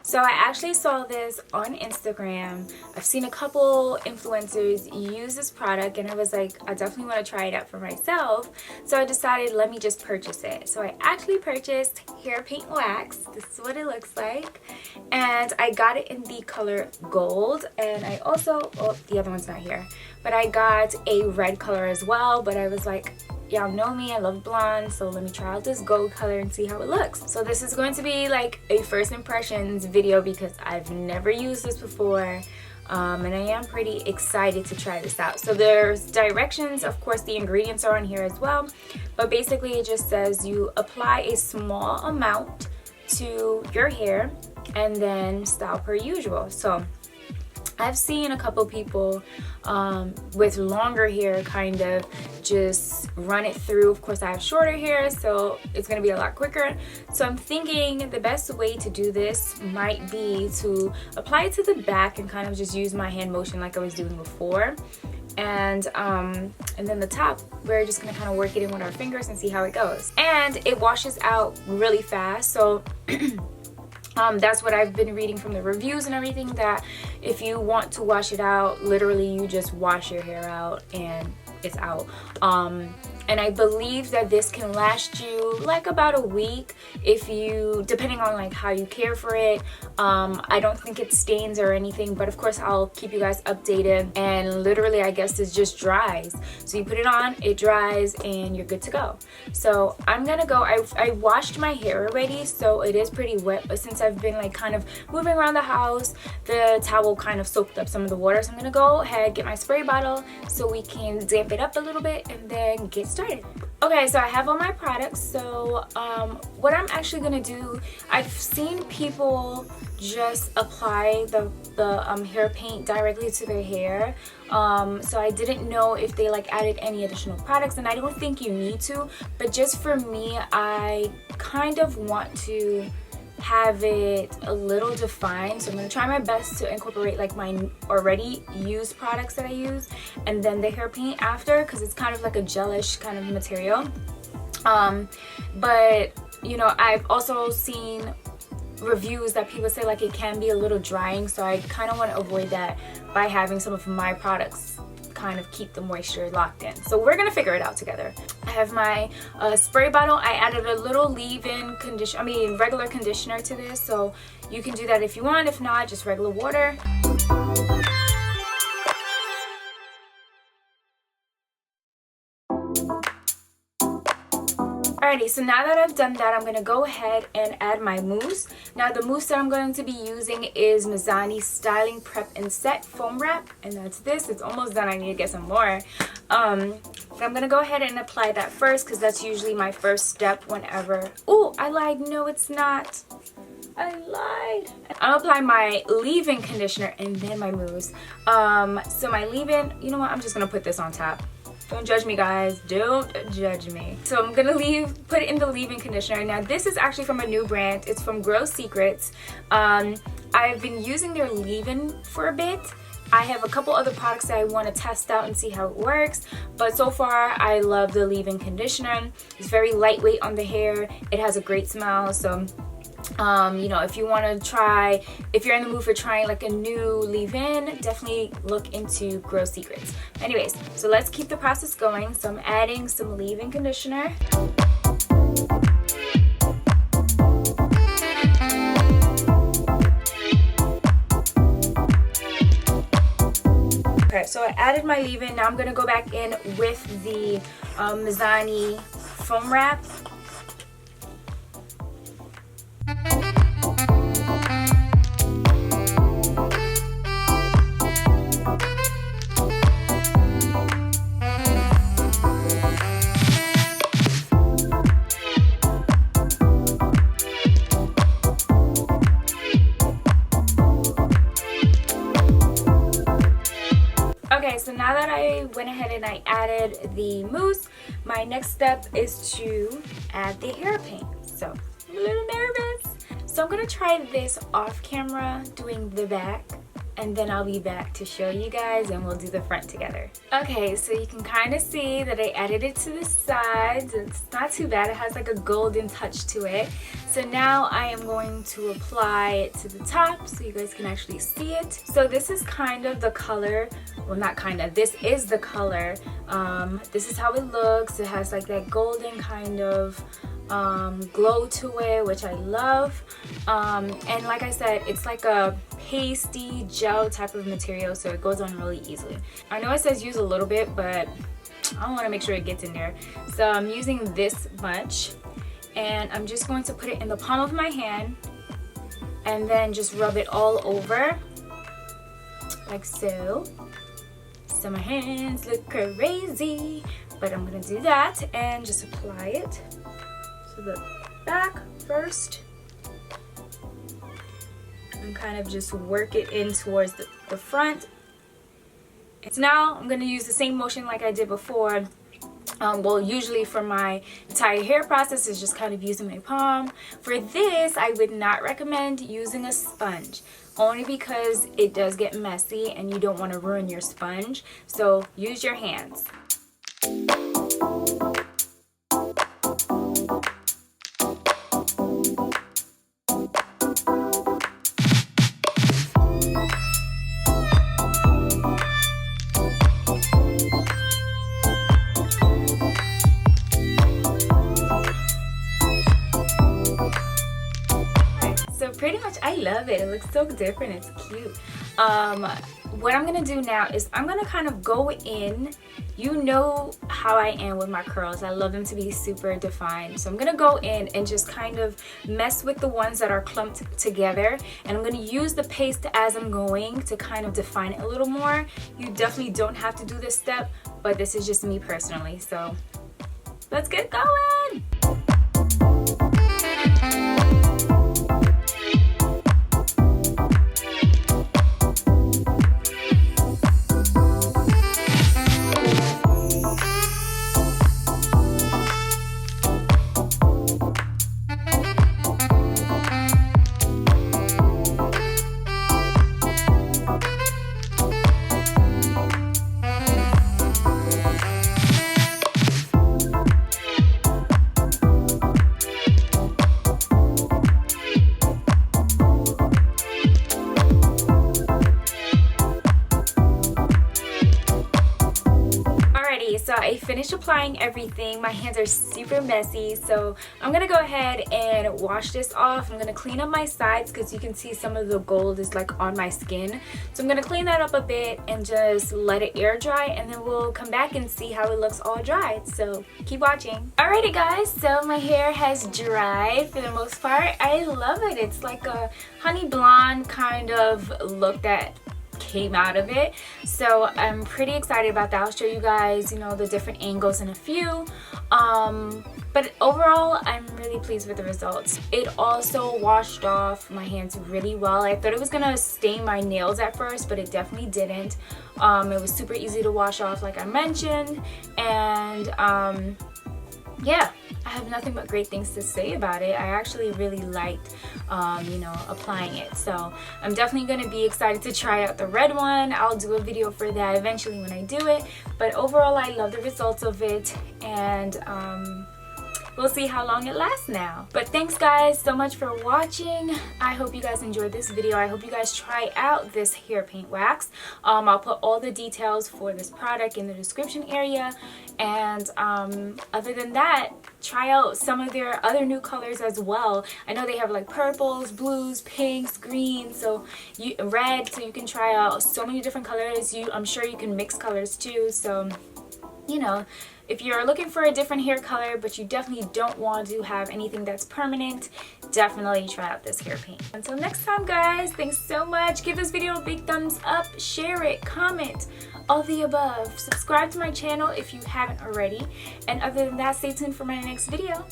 So I actually saw this on Instagram. I've seen a couple influencers use this product and I was like, I definitely want to try it out for myself. So I decided, let me just purchase it. So I actually purchased hair paint wax. This is what it looks like. And I got it in the color gold. And I also, oh, the other one's not here, but I got a red color as well. But I was like, y'all know me, I love blonde, so let me try out this gold color and see how it looks. So this is going to be like a first impressions video because I've never used this before, and I am pretty excited to try this out. So there's directions, of course the ingredients are on here as well, but basically it just says you apply a small amount to your hair and then style per usual. So I've seen a couple people with longer hair kind of just run it through. Of course I have shorter hair, so it's gonna be a lot quicker. So I'm thinking the best way to do this might be to apply it to the back and kind of just use my hand motion like I was doing before. And then the top, we're just gonna kind of work it in with our fingers and see how it goes. And it washes out really fast, so that's what I've been reading from the reviews and everything, that if you want to wash it out, literally you just wash your hair out and it's out. And I believe that this can last you like about a week if you, depending on like how you care for it. I don't think it stains or anything, but of course I'll keep you guys updated. And literally I guess it just dries. So you put it on, it dries, and you're good to go. So I'm gonna go, I washed my hair already, so it is pretty wet, but since I've been like kind of moving around the house, the towel kind of soaked up some of the water. So I'm gonna go ahead, get my spray bottle so we can damp it up a little bit and then get started. Okay, so I have all my products. So what I'm actually gonna do, I've seen people just apply the hair paint directly to their hair, so I didn't know if they like added any additional products, and I don't think you need to, but just for me, I kind of want to have it a little defined. So I'm going to try my best to incorporate like my already used products that I use and then the hair paint after, because it's kind of like a gelish kind of material. But you know, I've also seen reviews that people say like it can be a little drying, so I kind of want to avoid that by having some of my products kind of keep the moisture locked in. So we're gonna figure it out together. I have my spray bottle. I added a little leave-in regular conditioner to this, so you can do that if you want. If not, just regular water. Alrighty, so now that I've done that, I'm going to go ahead and add my mousse. Now the mousse that I'm going to be using is Mazzani Styling Prep and Set Foam Wrap, and that's this. It's almost done. I need to get some more. But I'm going to go ahead and apply that first because that's usually my first step whenever... Oh, I lied. No, it's not. I lied. I'll apply my leave-in conditioner and then my mousse. So my leave-in, you know what? I'm just going to put this on top. Don't judge me, guys. Don't judge me. So I'm gonna put it in the leave-in conditioner. Now this is actually from a new brand. It's from groSecrets. I've been using their leave-in for a bit. I have a couple other products that I want to test out and see how it works, but so far I love the leave-in conditioner. It's very lightweight on the hair. It has a great smell. So you know, if you want to try, if you're in the mood for trying like a new leave-in, definitely look into groSecrets. Anyways, so let's keep the process going. So I'm adding some leave-in conditioner. Okay, so I added my leave-in. Now I'm going to go back in with the Mizani foam wrap. Okay, so now that I went ahead and I added the mousse, my next step is to add the hair paint. So I'm a little nervous. So I'm gonna try this off camera, doing the back, and then I'll be back to show you guys and we'll do the front together. Okay, so you can kind of see that I added it to the sides. It's not too bad. It has like a golden touch to it. So now I am going to apply it to the top so you guys can actually see it. So this is kind of the color, well not kind of, this is the color. This is how it looks. It has like that golden kind of glow to it, which I love. And like I said, it's like a pasty gel type of material, so it goes on really easily. I know it says use a little bit, but I want to make sure it gets in there. So I'm using this much, and I'm just going to put it in the palm of my hand and then just rub it all over like so. So my hands look crazy, but I'm gonna do that and just apply it to the back first and kind of just work it in towards the front. So now I'm going to use the same motion like I did before. Well, usually for my entire hair process is just kind of using my palm. For this, I would not recommend using a sponge, only because it does get messy and you don't want to ruin your sponge. So use your hands. Pretty much I love it. It looks so different. It's cute. What I'm gonna do now is I'm gonna kind of go in. You know how I am with my curls. I love them to be super defined. So I'm gonna go in and just kind of mess with the ones that are clumped together, and I'm gonna use the paste as I'm going to kind of define it a little more. You definitely don't have to do this step, but this is just me personally. So let's get going. So I finished applying everything. My hands are super messy, so I'm gonna go ahead and wash this off. I'm gonna clean up my sides because you can see some of the gold is like on my skin. So I'm gonna clean that up a bit and just let it air dry, and then we'll come back and see how it looks all dried. So keep watching. Alrighty guys, so my hair has dried for the most part. I love it. It's like a honey blonde kind of look that came out of it, so I'm pretty excited about that. I'll show you guys, you know, the different angles in a few, but overall I'm really pleased with the results. It also washed off my hands really well. I thought it was gonna stain my nails at first, but it definitely didn't. It was super easy to wash off like I mentioned, and yeah, I have nothing but great things to say about it. I actually really liked, you know, applying it. So I'm definitely going to be excited to try out the red one. I'll do a video for that eventually when I do it. But overall, I love the results of it. And we'll see how long it lasts now. But thanks guys so much for watching. I hope you guys enjoyed this video. I hope you guys try out this hair paint wax. I'll put all the details for this product in the description area. And other than that, try out some of their other new colors as well. I know they have like purples, blues, pinks, greens, so red, so you can try out so many different colors. I'm sure you can mix colors too, so you know, if you're looking for a different hair color but you definitely don't want to have anything that's permanent, definitely try out this hair paint. Until next time guys, thanks so much. Give this video a big thumbs up, share it, comment, all the above. Subscribe to my channel if you haven't already, and other than that, stay tuned for my next video.